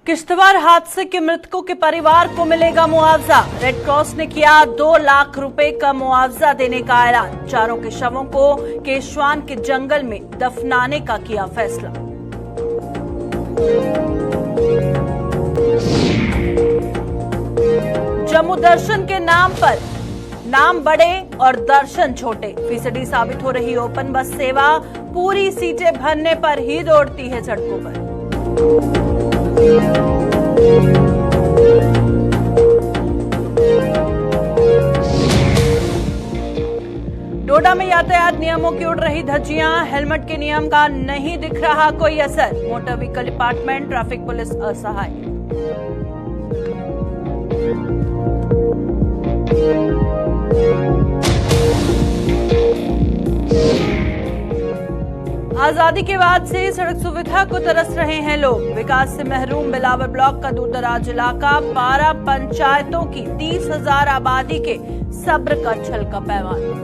किश्तवाड़ हादसे के मृतकों के परिवार को मिलेगा मुआवजा। रेड क्रॉस ने किया 2 लाख रुपए का मुआवजा देने का ऐलान। चारों के शवों को केशवान के जंगल में दफनाने का किया फैसला। जम्मू दर्शन के नाम पर नाम बड़े और दर्शन छोटे, फीसदी साबित हो रही ओपन बस सेवा। पूरी सीटें भरने पर ही दौड़ती है सड़कों पर। डोडा में यातायात नियमों की उड़ रही धज्जियां। हेलमेट के नियम का नहीं दिख रहा कोई असर। Motor vehicle department, traffic police असहाय। आजादी के बाद से सड़क सुविधा को तरस रहे हैं लोग। विकास से महरूम बिलावर ब्लॉक का दूरदराज इलाका। 12 पंचायतों की 30,000 आबादी के सब्र का छलका पैमाना।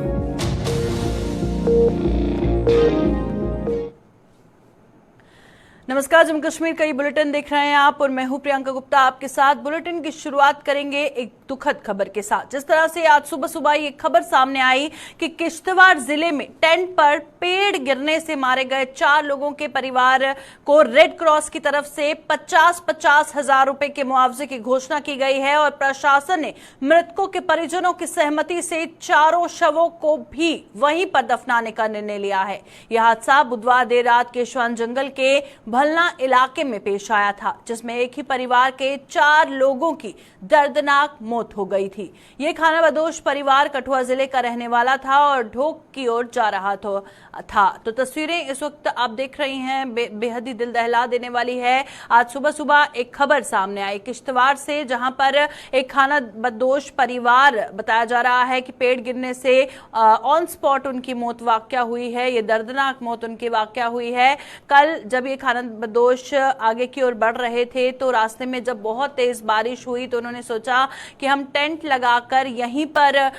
नमस्कार, जम्मू कश्मीर का ये बुलेटिन देख रहे हैं आप और मैं हूं प्रियंका गुप्ता आपके साथ। बुलेटिन की शुरुआत करेंगे एक दुखद खबर के साथ। जिस तरह से आज सुबह सुबह ये खबर सामने आई कि किश्तवाड़ जिले में टेंट पर पेड़ गिरने से मारे गए 4 लोगों के परिवार को रेड क्रॉस की तरफ से 50-50 हजार रुपए के मुआवजे की घोषणा की गई है और प्रशासन ने मृतकों के परिजनों की सहमति से चारों शवों को भी वहीं पर दफनाने का निर्णय लिया है। यह हादसा बुधवार देर रात केशवान जंगल के भलना इलाके में पेश आया था, जिसमें एक ही परिवार के 4 लोगों की दर्दनाक मौत हो गई थी। ये खानाबदोश परिवार कठुआ जिले का रहने वाला था और ढोक की ओर जा रहा था। तो तस्वीरें इस वक्त आप देख रही हैं, बेहद ही दिल दहला देने वाली है। आज सुबह सुबह एक खबर सामने आई किश्तवाड़ से, जहां पर एक खानाबदोश परिवार बताया जा रहा है कि पेड़ गिरने से ऑन स्पॉट उनकी मौत वाकया हुई है। ये दर्दनाक मौत उनकी वाकया हुई है। कल जब ये खानाबदोश आगे की ओर बढ़ रहे थे तो रास्ते में जब बहुत तेज बारिश हुई तो उन्होंने सोचा कि हम टेंट लगाकर यहीं पर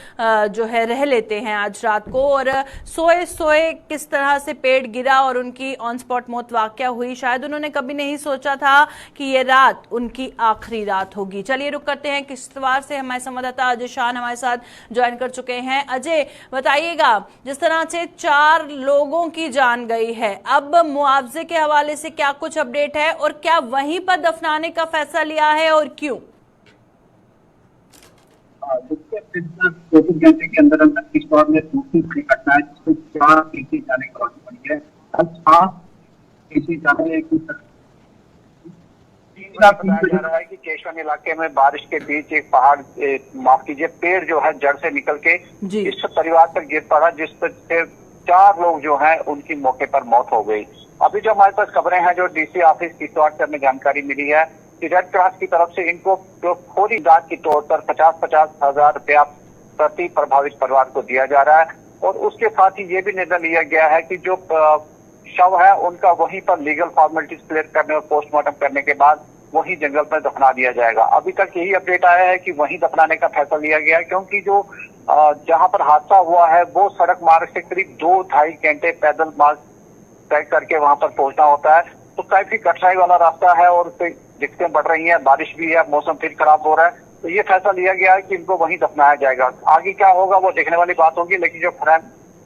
जो है रह लेते हैं आज रात को। और सोए सोए किस तरह से पेड़ गिरा और उनकी ऑन स्पॉट मौत वाकया हुई। शायद उन्होंने कभी नहीं सोचा था कि ये रात उनकी आखिरी रात होगी। चलिए रुक करते हैं किश्तवाड़ से। हमारे संवाददाता अजय शान हमारे साथ ज्वाइन कर चुके हैं। अजय, बताइएगा, जिस तरह से 4 लोगों की जान गई है, अब मुआवजे के हवाले से क्या कुछ अपडेट है और क्या वहीं पर दफनाने का फैसला लिया है और क्यों? 24 घंटे के अंदर अंदर किश्तवाड़ में दूसरी बड़ी घटना है जिसमें 4 केसी जाने की बात बनी है। कल 7 केसी जाने की बताया जा रहा है कि केशवान इलाके में बारिश के बीच एक पहाड़ माफ कीजिए पेड़ जो है जड़ से निकल के इस परिवार पर गिर पड़ा, जिस पर 4 लोग जो हैं उनकी मौके पर मौत हो गई। अभी जो हमारे पास खबरें हैं, जो डीसी ऑफिस किश्तवाड़ से हमें जानकारी मिली है कि रेड क्रॉस की तरफ से इनको जो फौरी इमदाद के तौर पर 50-50 हजार रुपया प्रति प्रभावित परिवार को दिया जा रहा है। और उसके साथ ही ये भी निर्णय लिया गया है कि जो शव है उनका वहीं पर लीगल फॉर्मेलिटीज क्लियर करने और पोस्टमार्टम करने के बाद वहीं जंगल पर दफना दिया जाएगा। अभी तक यही अपडेट आया है कि वहीं दफनाने का फैसला लिया गया, क्योंकि जो जहां पर हादसा हुआ है वो सड़क मार्ग से करीब 2-2.5 घंटे पैदल मार्ग तय करके वहां पर पहुंचना होता है। तो काफी कठिनाई वाला रास्ता है और दिक्कतें बढ़ रही हैं, बारिश भी है, मौसम फिर खराब हो रहा है। तो ये फैसला लिया गया है कि इनको वहीं दफनाया जाएगा। आगे क्या होगा वो देखने वाली बात होगी, लेकिन जो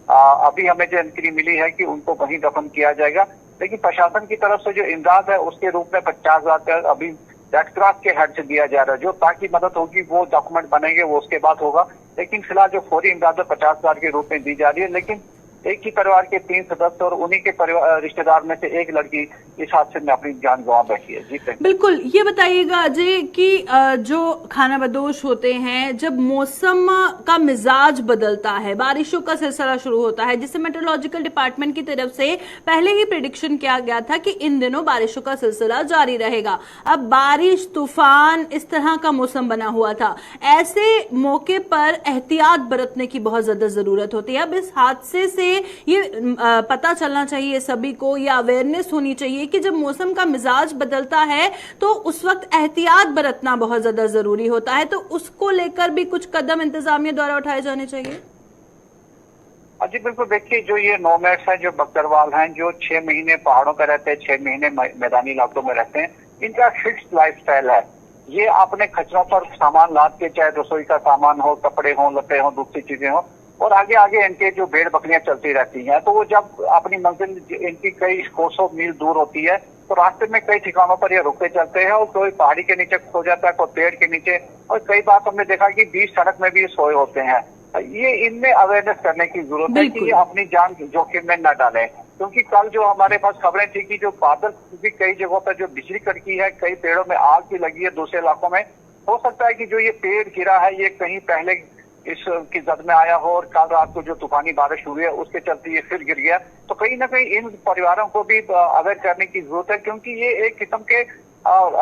अभी हमें जो जानकारी मिली है कि उनको वहीं दफन किया जाएगा। लेकिन प्रशासन की तरफ से जो इमदाद है उसके रूप में 50,000 अभी रेड क्रॉस के हेड से दिया जा रहा है। जो ताकि मदद होगी वो डॉक्यूमेंट बनेंगे वो उसके बाद होगा। लेकिन फिलहाल जो फौरी इमदाद 50,000 के रूप में दी जा रही है। लेकिन एक ही परिवार के 3 सदस्य और उन्हीं के परिवार रिश्तेदार में से एक लड़की इस हादसे में अपनी जान गंवा बैठी है। जी बिल्कुल, ये बताइएगा अजय कि जो खानाबदोश होते हैं, जब मौसम का मिजाज बदलता है, बारिशों का सिलसिला शुरू होता है, जिसे मेट्रोलॉजिकल डिपार्टमेंट की तरफ से पहले ही प्रेडिक्शन किया गया था कि इन दिनों बारिशों का सिलसिला जारी रहेगा। अब बारिश, तूफान, इस तरह का मौसम बना हुआ था। ऐसे मौके पर एहतियात बरतने की बहुत ज्यादा जरूरत होती है। अब इस हादसे से ये पता चलना चाहिए सभी को, या अवेयरनेस होनी चाहिए कि जब मौसम का मिजाज बदलता है तो उस वक्त एहतियात बरतना बहुत ज्यादा जरूरी होता है। तो उसको लेकर भी कुछ कदम इंतजामिया द्वारा उठाए जाने चाहिए। जी बिल्कुल, देखिए जो ये नोमैड्स हैं, जो बकरवाल हैं, जो 6 महीने पहाड़ों पर रहते हैं, 6 महीने मैदानी इलाकों में रहते हैं, इनका फिक्स्ड लाइफस्टाइल है। ये अपने खच्चरों पर सामान लाद के, चाहे रसोई का सामान हो, कपड़े हो, लते हो, दूसरी चीजें हो, और आगे आगे इनके जो भेड़ बकरियां चलती रहती हैं। तो वो जब अपनी मंजिल इनकी कई कोसों मील दूर होती है तो रास्ते में कई ठिकानों पर ये रुकते चलते हैं, और कोई पहाड़ी के नीचे सो जाता है, कोई पेड़ के नीचे, और कई बार हमने देखा कि बीच सड़क में भी ये सोए होते हैं। ये इनमें अवेयरनेस करने की जरूरत है कि ये अपनी जान जोखिम में न डालें, क्योंकि कल जो हमारे पास खबरें थी कि जो बादल भी कई जगहों पर जो बिजली कड़की है, कई पेड़ों में आग भी लगी है दूसरे इलाकों में। हो सकता है कि जो ये पेड़ गिरा है ये कहीं पहले इसकी जद में आया हो, और कल रात को जो तूफानी बारिश हुई है उसके चलते ये फिर गिर गया। तो कहीं ना कहीं इन परिवारों को भी अवेयर करने की जरूरत है, क्योंकि ये एक किस्म के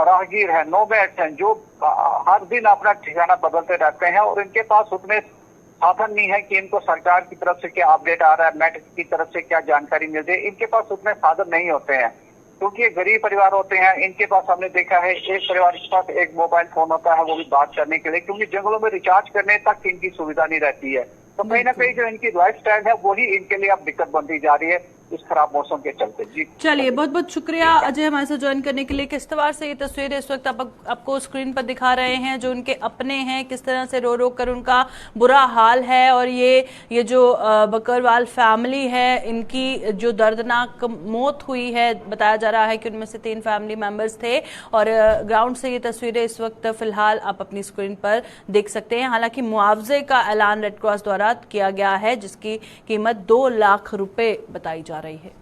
राहगीर है, नोमैड्स हैं, जो हर दिन अपना ठिकाना बदलते रहते हैं, और इनके पास उतने साधन नहीं है कि इनको सरकार की तरफ से क्या अपडेट आ रहा है, मेट की तरफ से क्या जानकारी मिल रही है। इनके पास उतने साधन नहीं होते हैं, क्योंकि ये गरीब परिवार होते हैं। इनके पास हमने देखा है एक परिवार के पास एक मोबाइल फोन होता है, वो भी बात करने के लिए, क्योंकि जंगलों में रिचार्ज करने तक इनकी सुविधा नहीं रहती है। तो कहीं ना कहीं जो इनकी लाइफस्टाइल है वही इनके लिए अब दिक्कत बनती जा रही है इस खराब मौसम के चलते। जी चलिए, बहुत बहुत शुक्रिया अजय हमारे साथ ज्वाइन करने के लिए। किश्तवाड़ से ये तस्वीरें इस वक्त आपको स्क्रीन पर दिखा रहे हैं, जो उनके अपने हैं, किस तरह से रो रो कर उनका बुरा हाल है। और ये जो बकरवाल फैमिली है, इनकी जो दर्दनाक मौत हुई है, बताया जा रहा है कि उनमें से 3 फैमिली मेंबर्स थे। और ग्राउंड से ये तस्वीरें इस वक्त फिलहाल आप अपनी स्क्रीन पर देख सकते हैं। हालांकि मुआवजे का ऐलान रेड क्रॉस द्वारा किया गया है, जिसकी कीमत 2 लाख रुपए बताई जा रही है।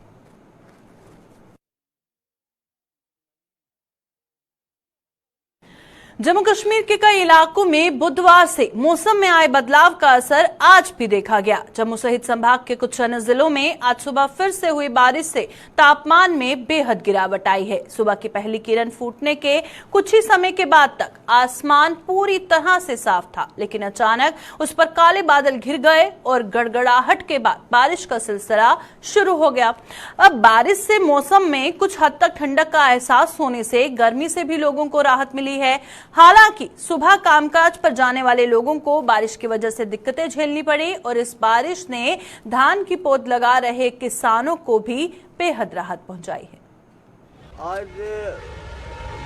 जम्मू कश्मीर के कई इलाकों में बुधवार से मौसम में आए बदलाव का असर आज भी देखा गया। जम्मू सहित संभाग के कुछ अन्य जिलों में आज सुबह फिर से हुई बारिश से तापमान में बेहद गिरावट आई है। सुबह की पहली किरण फूटने के कुछ ही समय के बाद तक आसमान पूरी तरह से साफ था, लेकिन अचानक उस पर काले बादल घिर गए और गड़गड़ाहट के बाद बारिश का सिलसिला शुरू हो गया। अब बारिश से मौसम में कुछ हद तक ठंडक का एहसास होने से गर्मी से भी लोगों को राहत मिली है। हालांकि सुबह कामकाज पर जाने वाले लोगों को बारिश की वजह से दिक्कतें झेलनी पड़ी, और इस बारिश ने धान की पौध लगा रहे किसानों को भी बेहद राहत पहुंचाई है। आज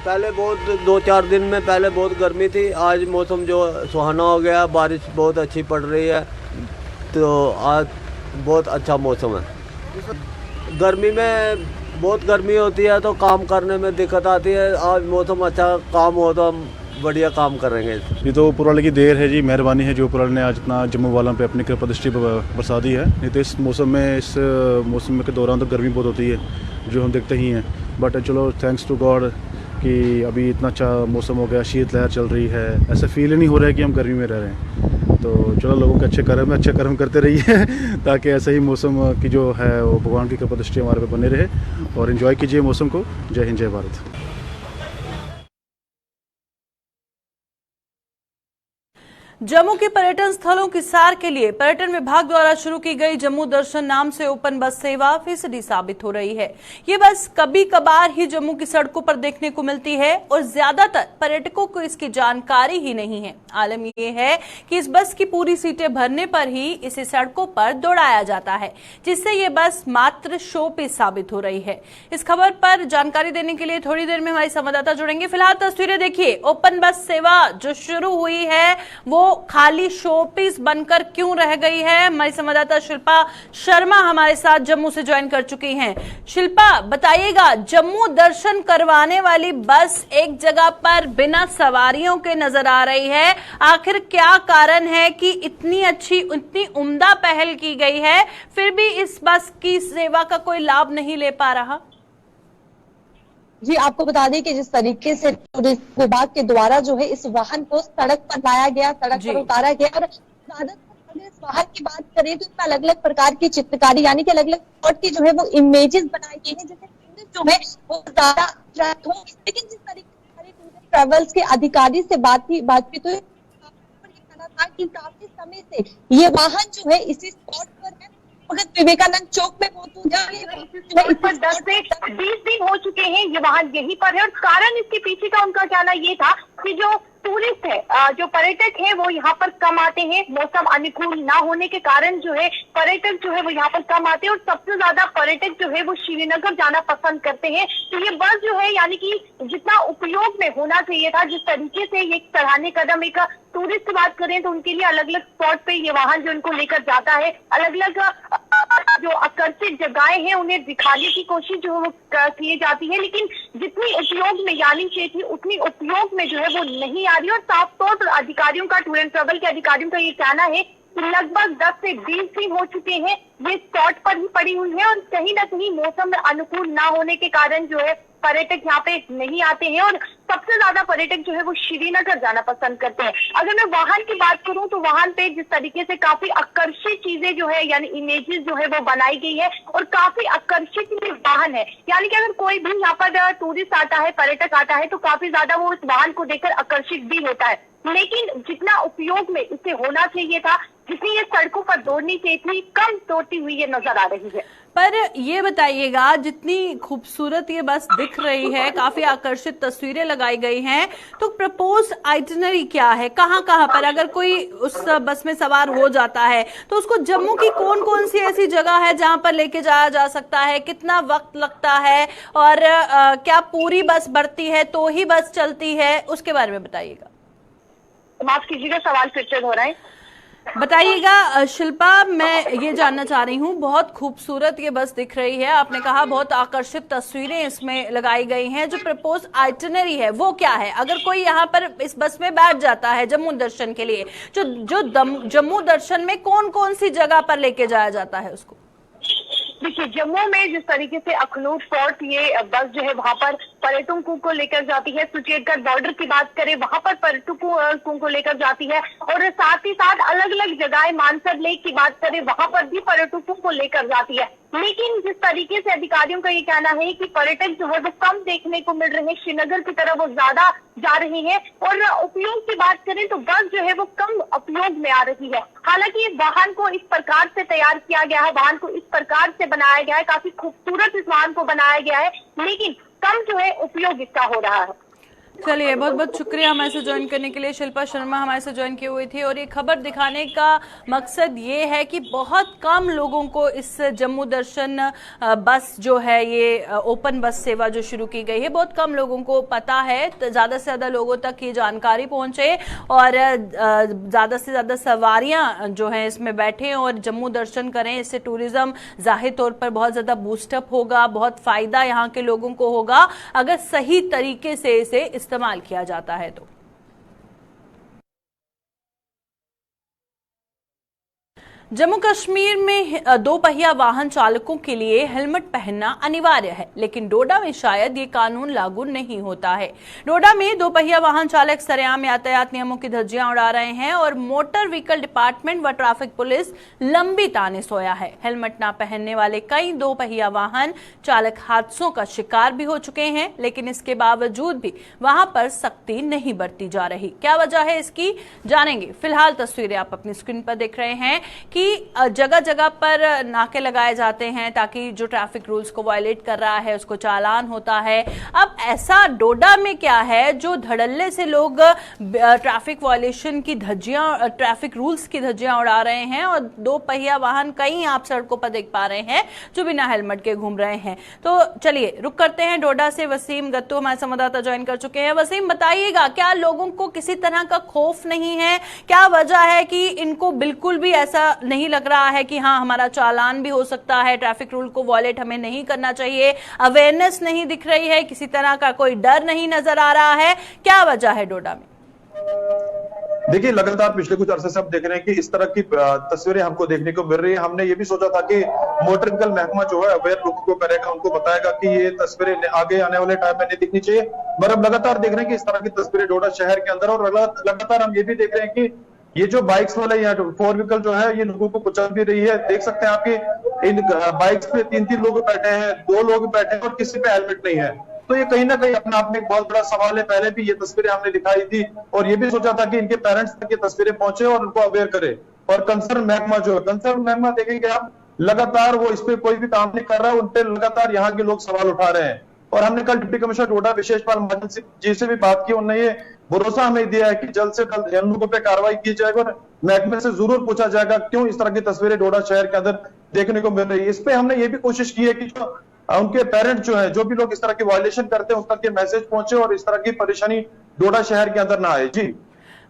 पहले बहुत 2-4 दिन में पहले बहुत गर्मी थी, आज मौसम जो सुहाना हो गया, बारिश बहुत अच्छी पड़ रही है, तो आज बहुत अच्छा मौसम है। गर्मी में बहुत गर्मी होती है तो काम करने में दिक्कत आती है, आज मौसम अच्छा, काम हो तो हम बढ़िया काम करेंगे। ये तो ऊपर वाले की देर है जी, मेहरबानी है जो ऊपर वाले ने आज इतना जम्मू वालों पे अपनी कृपा दृष्टि बरसा दी है। नहीं तो इस मौसम के दौरान तो गर्मी बहुत होती है, जो हम देखते ही हैं। बट चलो थैंक्स टू गॉड कि अभी इतना अच्छा मौसम हो गया, शीत लहर चल रही है, ऐसा फील ही नहीं हो रहा है कि हम गर्मी में रह रहे हैं। तो चलो लोगों के अच्छे कर्म करते रहिए ताकि ऐसा ही मौसम की जो है वो भगवान की कृपा दृष्टि हमारे पे बने रहे, और एंजॉय कीजिए मौसम को। जय हिंद, जय भारत। जम्मू के पर्यटन स्थलों की सैर के लिए पर्यटन विभाग द्वारा शुरू की गई जम्मू दर्शन नाम से ओपन बस सेवा फीसदी साबित हो रही है। ये बस कभी कभार ही जम्मू की सड़कों पर देखने को मिलती है, और ज्यादातर पर्यटकों को इसकी जानकारी ही नहीं है। आलम यह है कि इस बस की पूरी सीटें भरने पर ही इसे सड़कों पर दौड़ाया जाता है, जिससे ये बस मात्र शो पीस साबित हो रही है। इस खबर पर जानकारी देने के लिए थोड़ी देर में हमारी संवाददाता जुड़ेंगे। फिलहाल तस्वीरें देखिए। ओपन बस सेवा जो शुरू हुई है वो खाली शोपीस बनकर क्यों रह गई है? हमारी संवाददाता शिल्पा शर्मा हमारे साथ जम्मू से ज्वाइन कर चुकी हैं। शिल्पा, बताइएगा, जम्मू दर्शन करवाने वाली बस एक जगह पर बिना सवारियों के नजर आ रही है। आखिर क्या कारण है कि इतनी अच्छी, इतनी उम्दा पहल की गई है, फिर भी इस बस की सेवा का कोई लाभ नहीं ले पा रहा? जी, आपको बता दें कि जिस तरीके से टूरिज्म विभाग के द्वारा जो है इस वाहन को सड़क पर लाया गया, सड़क पर उतारा गया, और ज्यादातर इस वाहन की बात करें तो इसमें अलग अलग प्रकार की चित्रकारी यानी कि अलग अलग स्पॉट की जो है वो इमेजेस बनाई गई है, जिससे टूरिस्ट जो है वो ज्यादा अट्रैक्ट हो। लेकिन जिस तरीके से हमारे टूरिस्ट ट्रेवल्स के अधिकारी से बातचीत हुई, था कि काफी समय से ये वाहन जो है इसी स्पॉट पर है, विवेकानंद चौक में मौजूद है। 10 से 20 दिन हो चुके हैं ये वाहन यहीं पर है, और कारण इसके पीछे का उनका कहना ये था कि जो टूरिस्ट है, जो पर्यटक है वो यहाँ पर कम आते हैं। मौसम अनुकूल ना होने के कारण जो है पर्यटक जो है वो यहाँ पर कम आते हैं और सबसे ज्यादा पर्यटक जो है वो श्रीनगर जाना पसंद करते हैं। तो ये बस जो है यानी कि जितना उपयोग में होना चाहिए था, जिस तरीके से ये सराहनीय कदम, एक टूरिस्ट की बात करें तो उनके लिए अलग अलग स्पॉट पे ये वाहन जो उनको लेकर जाता है, अलग अलग जो आकर्षित जगहें हैं उन्हें दिखाने की कोशिश जो वो की जाती है, लेकिन जितनी उपयोग में यानी चाहिए थी उतनी उपयोग में जो है वो नहीं आ रही। और साफ तौर पर अधिकारियों का, टूर एंड ट्रेवल के अधिकारियों का ये कहना है कि लगभग 10 से 20 दिन हो चुके हैं ये स्पॉट पर ही पड़ी हुई है और कहीं ना कहीं मौसम में अनुकूल ना होने के कारण जो है पर्यटक यहाँ पे नहीं आते हैं और सबसे ज्यादा पर्यटक जो है वो श्रीनगर जाना पसंद करते हैं। अगर मैं वाहन की बात करूं तो वाहन पे जिस तरीके से काफी आकर्षित चीजें जो है यानी इमेजेस जो है वो बनाई गई है और काफी आकर्षित वाहन है, यानी कि अगर कोई भी यहाँ पर टूरिस्ट आता है, पर्यटक आता है तो काफी ज्यादा वो इस वाहन को देखकर आकर्षित भी होता है। लेकिन जितना उपयोग में इसे होना चाहिए था, जितनी ये सड़कों पर दौड़नी चाहिए थी, कम दौड़ती हुई ये नजर आ रही है। पर ये बताइएगा, जितनी खूबसूरत ये बस दिख रही है, काफी आकर्षित तस्वीरें लगाई गई हैं, तो प्रपोज आइटिनरी क्या है, कहाँ कहाँ पर अगर कोई उस बस में सवार हो जाता है तो उसको जम्मू की कौन कौन सी ऐसी जगह है जहां पर लेके जाया जा सकता है, कितना वक्त लगता है और क्या पूरी बस भरती है तो ही बस चलती है, उसके बारे में बताइएगा। माफ कीजिएगा, सवाल फिर से हो रहा है, बताइएगा। शिल्पा, मैं ये जानना चाह रही हूँ, बहुत खूबसूरत ये बस दिख रही है, आपने कहा बहुत आकर्षित तस्वीरें इसमें लगाई गई हैं, जो प्रपोज आइटिनरी है वो क्या है? अगर कोई यहाँ पर इस बस में बैठ जाता है जम्मू दर्शन के लिए, जो जम्मू दर्शन में कौन कौन सी जगह पर लेके जाया जाता है उसको? देखिए, जम्मू में जिस तरीके से अखनूर फोर्ट ये बस जो है वहां पर पर्यटकों को लेकर जाती है, सुचेतगढ़ बॉर्डर की बात करें वहां पर पर्यटकों को लेकर जाती है और साथ ही साथ अलग अलग जगह, मानसर लेक की बात करें वहां पर भी पर्यटकों को लेकर जाती है। लेकिन जिस तरीके से अधिकारियों का ये कहना है कि पर्यटक जो है वो कम देखने को मिल रहे हैं, श्रीनगर की तरफ वो ज्यादा जा रहे हैं और उपयोग की बात करें तो बस जो है वो कम उपयोग में आ रही है। हालांकि वाहन को इस प्रकार से तैयार किया गया है, वाहन को इस प्रकार से बनाया गया है, काफी खूबसूरत इस वाहन को बनाया गया है, लेकिन कम जो है उपयोग इसका हो रहा है। चलिए, बहुत बहुत शुक्रिया हमारे से ज्वाइन करने के लिए। शिल्पा शर्मा हमारे से ज्वाइन की हुई थी और ये खबर दिखाने का मकसद ये है कि बहुत कम लोगों को इस जम्मू दर्शन बस जो है ये ओपन बस सेवा जो शुरू की गई है, बहुत कम लोगों को पता है। तो ज्यादा से ज्यादा लोगों तक ये जानकारी पहुंचे और ज्यादा से ज्यादा सवारियां जो हैं इसमें बैठे और जम्मू दर्शन करें। इससे टूरिज्म जाहिर तौर पर बहुत ज्यादा बूस्टअप होगा, बहुत फायदा यहाँ के लोगों को होगा अगर सही तरीके से इसे इस्तेमाल किया जाता है तो। जम्मू कश्मीर में दो पहिया वाहन चालकों के लिए हेलमेट पहनना अनिवार्य है, लेकिन डोडा में शायद ये कानून लागू नहीं होता है। डोडा में दो पहिया वाहन चालक सरेआम यातायात नियमों की धज्जियां उड़ा रहे हैं और मोटर व्हीकल डिपार्टमेंट व ट्रैफिक पुलिस लंबी ताने सोया है। हेलमेट ना पहनने वाले कई दो पहिया वाहन चालक हादसों का शिकार भी हो चुके हैं, लेकिन इसके बावजूद भी वहां पर सख्ती नहीं बरती जा रही। क्या वजह है इसकी, जानेंगे। फिलहाल तस्वीरें आप अपनी स्क्रीन पर देख रहे हैं कि जगह जगह पर नाके लगाए जाते हैं ताकि जो ट्रैफिक रूल्स को वायलेट कर रहा है उसको चालान होता है। अब ऐसा डोडा में क्या है जो धड़ल्ले से लोग ट्रैफिक वायलेशन की धज्जियां, ट्रैफिक रूल्स की धज्जियां उड़ा रहे हैं और दो पहिया वाहन कई आप सड़कों पर देख पा रहे हैं जो बिना हेलमेट के घूम रहे हैं। तो चलिए रुक करते हैं डोडा से। वसीम गत्तू हमारे संवाददाता ज्वाइन कर चुके हैं। वसीम, बताइएगा, क्या लोगों को किसी तरह का खौफ नहीं है? क्या वजह है कि इनको बिल्कुल भी ऐसा नहीं लग रहा है कि हाँ हमारा चालान भी हो सकता है, ट्रैफिक रूल को वॉयलेट हमें नहीं करना चाहिए, अवेयरनेस नहीं दिख रही है, किसी तरह का कोई डर नहीं नजर आ रहा है? क्या वजह है डोडा में? देखिए, लगातार पिछले कुछ अरसे से हम देख रहे हैं कि इस तरह की तस्वीरें हमको देखने को मिल रही है। हमने ये भी सोचा था कि मोटर व्हीकल महकमा जो है अवेयर लोगों को करेगा, उनको बताएगा कि ये तस्वीरें आगे आने वाले टाइम में नहीं दिखनी चाहिए, पर अब लगातार देख रहे हैं कि इस तरह की तस्वीरें डोडा शहर के अंदर, और लगातार हम ये भी देख रहे हैं कि ये जो बाइक्स वाले या फोर व्हीकल जो है ये लोगों को कुचल भी रही है। देख सकते हैं आपके इन बाइक्स पे 3-3 लोग बैठे हैं, 2 लोग बैठे हैं और किसी पे हेलमेट नहीं है। तो ये कहीं ना कहीं अपने आप में एक बहुत बड़ा सवाल है। पहले भी ये तस्वीरें हमने दिखाई थी और ये भी सोचा था कि इनके पेरेंट्स तक ये तस्वीरें पहुंचे और उनको अवेयर करे। और कंसर्न महकमा जो है, कंसर्न महकमा देखेंगे आप, लगातार वो इस पे कोई भी काम नहीं कर रहा है, उन पे लगातार यहाँ के लोग सवाल उठा रहे हैं। और हमने कल डिप्टी कमिश्नर डोडा विशेष पाल महाजन जी से भी बात की, उन्होंने ये भरोसा हमें दिया है कि जल्द से जल्द इन लोगों पे कार्रवाई की जाएगी और महकमे से जरूर पूछा जाएगा क्यों इस तरह की तस्वीरें डोडा शहर के अंदर देखने को मिल रही है। इस पे हमने ये भी कोशिश की है कि जो उनके पेरेंट जो है, जो भी लोग इस तरह की वायलेशन करते हैं, उस तक के मैसेज पहुंचे और इस तरह की परेशानी डोडा शहर के अंदर ना आए। जी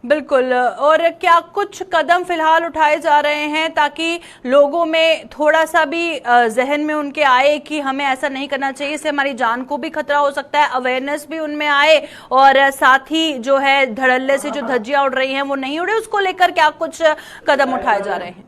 बिल्कुल। और क्या कुछ कदम फिलहाल उठाए जा रहे हैं ताकि लोगों में थोड़ा सा भी जहन में उनके आए कि हमें ऐसा नहीं करना चाहिए, इससे हमारी जान को भी खतरा हो सकता है, अवेयरनेस भी उनमें आए और साथ ही जो है धड़ल्ले से जो धज्जियां उड़ रही हैं वो नहीं उड़े, उसको लेकर क्या कुछ कदम उठाए जा रहे हैं?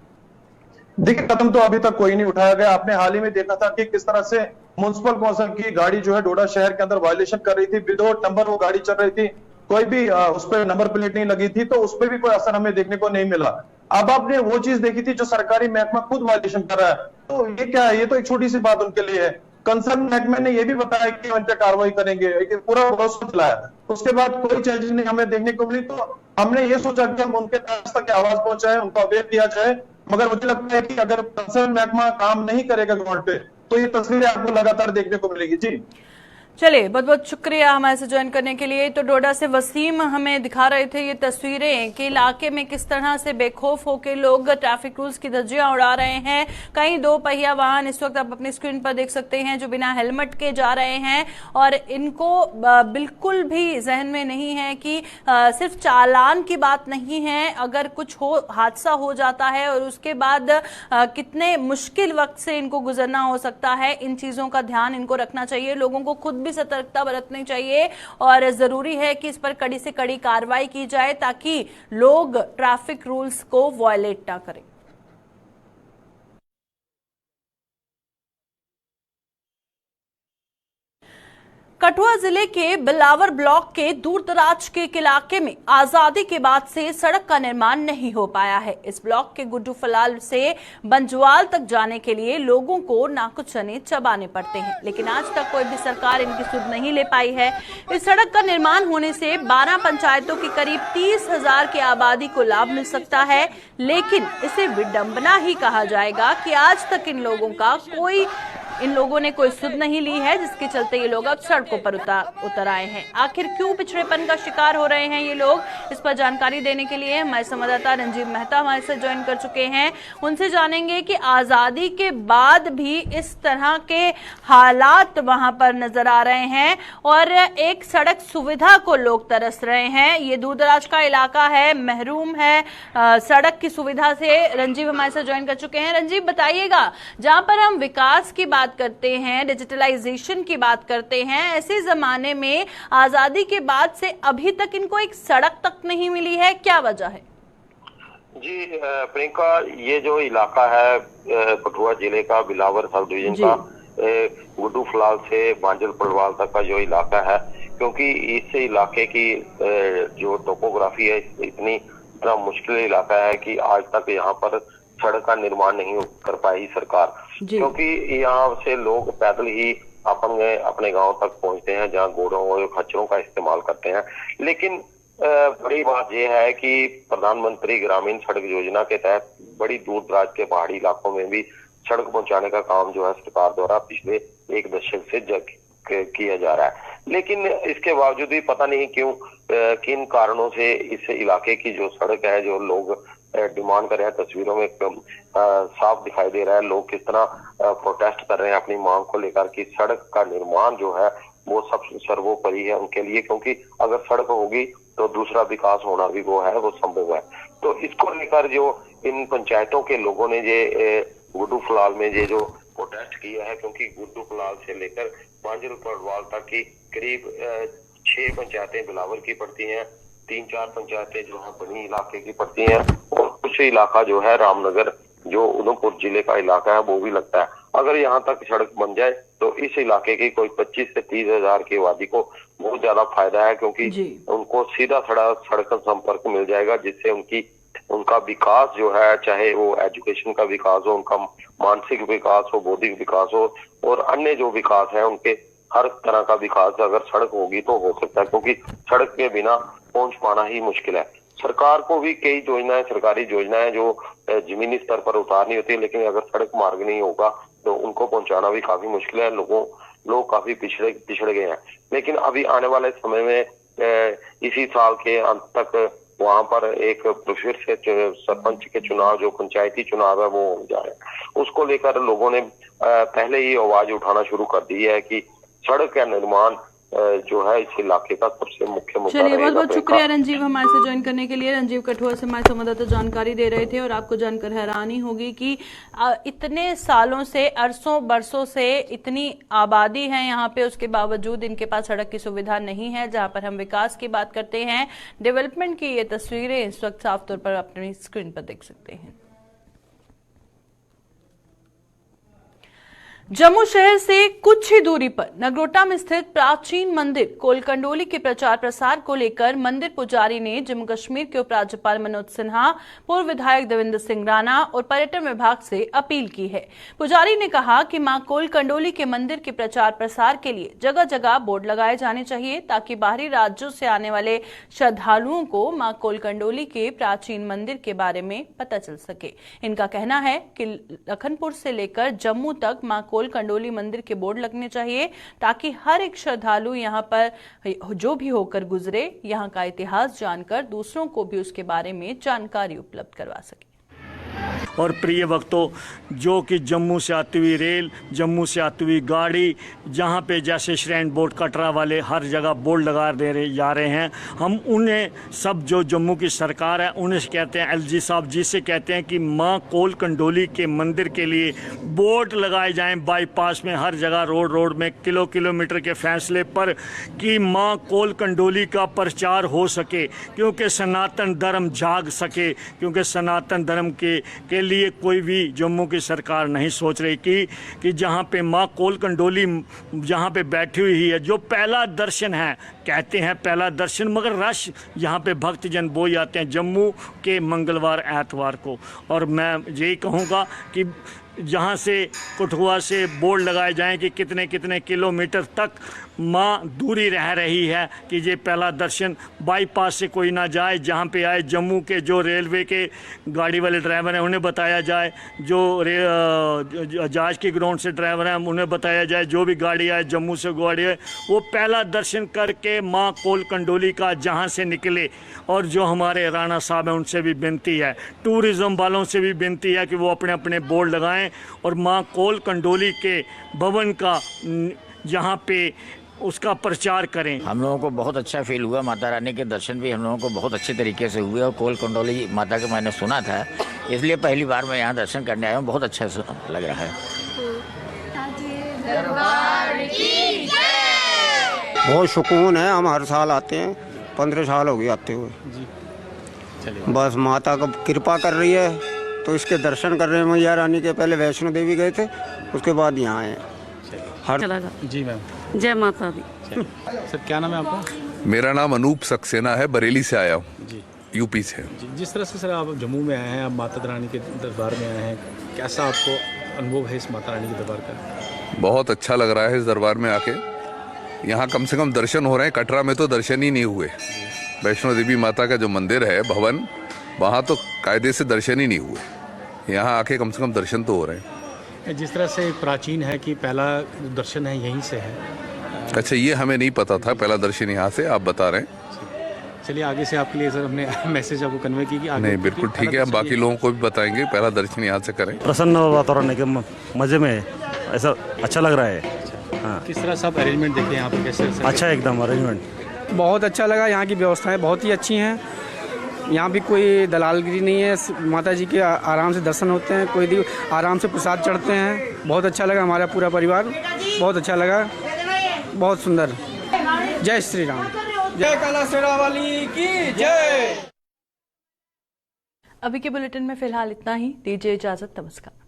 देखिए, कदम तो अभी तक कोई नहीं उठाया गया। आपने हाल ही में देखा था कि किस तरह से म्युनिसिपल कौंसिल की गाड़ी जो है डोडा शहर के अंदर वायलेशन कर रही थी, विदाउट नंबर वो गाड़ी चल रही थी, कोई भी उस पर नंबर प्लेट नहीं लगी थी, तो उस पर भी कोई असर हमें देखने को नहीं मिला। अब आपने वो चीज देखी थी जो सरकारी महकमा खुद वायलेशन कर रहा है, तो ये क्या है? ये तो एक छोटी सी बात उनके लिए है। कंसर्न महकमे ने ये भी बताया कि उन पर कार्रवाई करेंगे, लेकिन पूरा भरोसा दिलाया, उसके बाद कोई चेंजेस नहीं हमें देखने को मिली। तो हमने ये सोचा कि हम उनके पास तक आवाज पहुंचाए, उनको अवेयर किया जाए, मगर मुझे लगता है कि अगर कंसर्न महकमा काम नहीं करेगा ग्राउंड पे तो ये तस्वीरें आपको लगातार देखने को मिलेगी। जी चलिए, बहुत बहुत शुक्रिया हमारे से ज्वाइन करने के लिए। तो डोडा से वसीम हमें दिखा रहे थे ये तस्वीरें कि इलाके में किस तरह से बेखौफ होकर लोग ट्रैफिक रूल्स की धज्जियां उड़ा रहे हैं। कई दो पहिया वाहन इस वक्त आप अपनी स्क्रीन पर देख सकते हैं जो बिना हेलमेट के जा रहे हैं और इनको बिल्कुल भी जहन में नहीं है कि सिर्फ चालान की बात नहीं है, अगर कुछ हो हादसा हो जाता है और उसके बाद कितने मुश्किल वक्त से इनको गुजरना हो सकता है, इन चीजों का ध्यान इनको रखना चाहिए। लोगों को खुद भी सतर्कता बरतनी चाहिए और जरूरी है कि इस पर कड़ी से कड़ी कार्रवाई की जाए ताकि लोग ट्रैफिक रूल्स को वायलेट ना करें। कठुआ जिले के बिलावर ब्लॉक के दूरदराज के इलाके में आजादी के बाद से सड़क का निर्माण नहीं हो पाया है। इस ब्लॉक के गुड्डू फलाल से बंजवाल तक जाने के लिए लोगों को नाकुच चने चबाने पड़ते हैं, लेकिन आज तक कोई भी सरकार इनकी सुध नहीं ले पाई है। इस सड़क का निर्माण होने से 12 पंचायतों की करीब 30,000 की आबादी को लाभ मिल सकता है, लेकिन इसे विडंबना ही कहा जाएगा कि आज तक इन लोगों ने कोई सुध नहीं ली है, जिसके चलते ये लोग अब सड़कों पर उतर आए हैं। आखिर क्यों पिछड़ेपन का शिकार हो रहे हैं ये लोग, इस पर जानकारी देने के लिए हमारे संवाददाता रंजीव मेहता हमारे साथ ज्वाइन कर चुके हैं। उनसे जानेंगे कि आजादी के बाद भी इस तरह के हालात वहां पर नजर आ रहे हैं और एक सड़क सुविधा को लोग तरस रहे हैं। ये दूरदराज का इलाका है, महरूम है सड़क की सुविधा से। रंजीव हमारे साथ ज्वाइन कर चुके हैं। रंजीव, बताइएगा, जहां पर हम विकास की बात करते हैं, डिजिटलाइजेशन की बात करते हैं, ऐसे जमाने में आजादी के बाद से अभी तक इनको एक सड़क तक नहीं मिली है, क्या वजह है? जी प्रियंका, ये जो इलाका है कठुआ जिले का बिलावर सब डिवीजन का गुड्डू फलाल से बांजल पड़वाल तक का जो इलाका है, क्योंकि इस इलाके की जो टोपोग्राफी है इतना मुश्किल इलाका है कि आज तक यहाँ पर सड़क का निर्माण नहीं कर पाई सरकार, क्योंकि यहाँ से लोग पैदल ही अपने गांव तक पहुंचते हैं जहाँ घोड़ों और खच्चरों का इस्तेमाल करते हैं। लेकिन बड़ी बात यह है कि प्रधानमंत्री ग्रामीण सड़क योजना के तहत बड़ी दूर दराज के पहाड़ी इलाकों में भी सड़क पहुंचाने का काम जो है सरकार द्वारा पिछले एक दशक से किया जा रहा है, लेकिन इसके बावजूद भी पता नहीं क्यों किन कारणों से इस इलाके की जो सड़क है, जो लोग डिमांड कर रहे हैं, तस्वीरों में साफ दिखाई दे रहा है लोग किस तरह प्रोटेस्ट कर रहे हैं अपनी मांग को लेकर कि सड़क का निर्माण जो है वो सबसे सर्वोपरि है उनके लिए, क्योंकि अगर सड़क होगी तो दूसरा विकास होना भी वो संभव है। तो इसको लेकर जो इन पंचायतों के लोगों ने गुड्डू फलाल में जो प्रोटेस्ट किया है, क्योंकि गुड्डू फलाल से लेकर बांजल पड़वाल तक की करीब 6 पंचायतें बिलावर की पड़ती हैं, 3-4 पंचायतें जो है बनी इलाके की पड़ती हैं और कुछ इलाका जो है रामनगर जो उधमपुर जिले का इलाका है वो भी लगता है। अगर यहाँ तक सड़क बन जाए तो इस इलाके की कोई 25 से 30 हजार की आबादी को बहुत ज्यादा फायदा है, क्योंकि उनको सीधा सड़क संपर्क मिल जाएगा, जिससे उनका विकास जो है, चाहे वो एजुकेशन का विकास हो, उनका मानसिक विकास हो, बौद्धिक विकास हो और अन्य जो विकास है उनके हर तरह का विकास अगर सड़क होगी तो हो सकता है, क्योंकि सड़क के बिना पहुंच पाना ही मुश्किल है। सरकार को भी कई योजनाएं, सरकारी योजनाएं जो जमीनी स्तर पर उतारनी होती है, लेकिन अगर सड़क मार्ग नहीं होगा तो उनको पहुंचाना भी काफी मुश्किल है। लोग काफी पिछड़ गए हैं। लेकिन अभी आने वाले समय में इसी साल के अंत तक वहां पर एक फिर से सरपंच के चुनाव, जो पंचायती चुनाव है, वो हो जाए। उसको लेकर लोगों ने पहले ही आवाज उठाना शुरू कर दी है कि सड़क का निर्माण जो है इस इलाके का सबसे मुख्य मुद्दा रहेगा। चलिए, बहुत बहुत शुक्रिया रंजीव हमारे से ज्वाइन करने के लिए। रंजीव कठुआ से हमारे संवाददाता जानकारी दे रहे थे। और आपको जानकर हैरानी होगी कि इतने सालों से, अरसों बरसों से इतनी आबादी है यहाँ पे, उसके बावजूद इनके पास सड़क की सुविधा नहीं है। जहां पर हम विकास की बात करते हैं, डेवलपमेंट की ये तस्वीरें इस वक्त साफ तौर पर अपनी स्क्रीन पर देख सकते हैं। जम्मू शहर से कुछ ही दूरी पर नगरोटा में स्थित प्राचीन मंदिर कोलकंडोली के प्रचार प्रसार को लेकर मंदिर पुजारी ने जम्मू कश्मीर के उपराज्यपाल मनोज सिन्हा, पूर्व विधायक देवेंद्र सिंह राणा और पर्यटन विभाग से अपील की है। पुजारी ने कहा कि मां कोलकंडोली के मंदिर के प्रचार प्रसार के लिए जगह जगह बोर्ड लगाए जाने चाहिए, ताकि बाहरी राज्यों से आने वाले श्रद्धालुओं को मां कोलकंडोली के प्राचीन मंदिर के बारे में पता चल सके। इनका कहना है कि लखनपुर से लेकर जम्मू तक मां कोलकंडोली मंदिर के बोर्ड लगने चाहिए, ताकि हर एक श्रद्धालु यहां पर जो भी होकर गुजरे, यहां का इतिहास जानकर दूसरों को भी उसके बारे में जानकारी उपलब्ध करवा सके। और प्रिय भक्तों, जो कि जम्मू से आती हुई रेल, जम्मू से आती हुई गाड़ी, जहाँ पे जैसे श्रेण बोर्ड कटरा वाले हर जगह बोर्ड लगा जा रहे हैं, हम उन्हें सब, जो जम्मू की सरकार है, उन्हें कहते हैं, एलजी साहब जी से कहते हैं कि मां कोलकंडोली के मंदिर के लिए बोर्ड लगाए जाएं बाईपास में, हर जगह रोड में, किलोमीटर के फैसले पर, कि मां कोलकंडोली का प्रचार हो सके, क्योंकि सनातन धर्म जाग सके। क्योंकि सनातन धर्म के लिए कोई भी जम्मू की सरकार नहीं सोच रही कि जहाँ पे माँ कोलकंडोली जहाँ पे बैठी हुई है, जो पहला दर्शन है, कहते हैं पहला दर्शन, मगर रश यहाँ पे भक्तजन वो ही आते हैं जम्मू के मंगलवार एतवार को। और मैं यही कहूँगा कि जहाँ से कठुआ से बोर्ड लगाए जाएं कि कितने कितने किलोमीटर तक माँ दूरी रह रही है, कि ये पहला दर्शन बाईपास से कोई ना जाए, जहाँ पे आए जम्मू के जो रेलवे के गाड़ी वाले ड्राइवर हैं उन्हें बताया जाए, जो जहाज की ग्राउंड से ड्राइवर हैं उन्हें बताया जाए, जो भी गाड़ी आए जम्मू से गाड़ी आए, वो पहला दर्शन करके माँ कोलकंडोली का जहाँ से निकले। और जो हमारे राणा साहब हैं उनसे भी विनती है, टूरिज़्म वालों से भी विनती है कि वो अपने अपने बोर्ड लगाएं और माँ कोलकंडोली के भवन का यहाँ पे उसका प्रचार करें। हम लोगों को बहुत अच्छा फील हुआ, माता रानी के दर्शन भी हम लोगों को बहुत अच्छे तरीके से हुए। और कोलकंडोली माता के मैंने सुना था, इसलिए पहली बार मैं यहाँ दर्शन करने आया हूँ, बहुत अच्छा लग रहा है। बहुत सुकून है, हम हर साल आते हैं, 15 साल हो गए आते हुए। बस माता का कृपा कर रही है तो इसके दर्शन कर रहे हैं। मैया रानी के पहले वैष्णो देवी गए थे, उसके बाद यहाँ आए। जी मैम, जय माता दी। सर क्या नाम है आपका? मेरा नाम अनूप सक्सेना है, बरेली से आया हूँ, यूपी से। जिस तरह से सर आप जम्मू में आए हैं, आप माता रानी के दरबार में आए हैं, कैसा आपको अनुभव है इस माता रानी के दरबार का? बहुत अच्छा लग रहा है इस दरबार में आके। यहाँ कम से कम दर्शन हो रहे हैं, कटरा में तो दर्शन ही नहीं हुए। वैष्णो देवी माता का जो मंदिर है भवन, वहाँ तो कायदे से दर्शन ही नहीं हुए। यहाँ आके कम से कम दर्शन तो हो रहे हैं। जिस तरह से प्राचीन है कि पहला दर्शन है यहीं से है। अच्छा, ये हमें नहीं पता था, पहला दर्शन यहाँ से, आप बता रहे हैं। चलिए, आगे से आपके लिए सर हमने मैसेज आपको कन्वे की कि आगे नहीं, बिल्कुल ठीक है, हम बाकी लोगों को भी बताएंगे पहला दर्शन यहाँ से करें। प्रसन्न वातावरण है, मजे में ऐसा अच्छा लग रहा है। हाँ। किस तरह सब अरेंजमेंट देखे यहाँ पे, कैसे? अच्छा, एकदम अरेंजमेंट बहुत अच्छा लगा। यहाँ की व्यवस्थाएं बहुत ही अच्छी हैं। यहाँ भी कोई दलालगिरी नहीं है, माता जी के आराम से दर्शन होते हैं, कोई भी आराम से प्रसाद चढ़ते हैं। बहुत अच्छा लगा, हमारा पूरा परिवार बहुत अच्छा लगा, बहुत सुंदर। जय श्री राम, जय काला शेरा वाली की जय। अभी के बुलेटिन में फिलहाल इतना ही, दीजिए इजाजत, नमस्कार।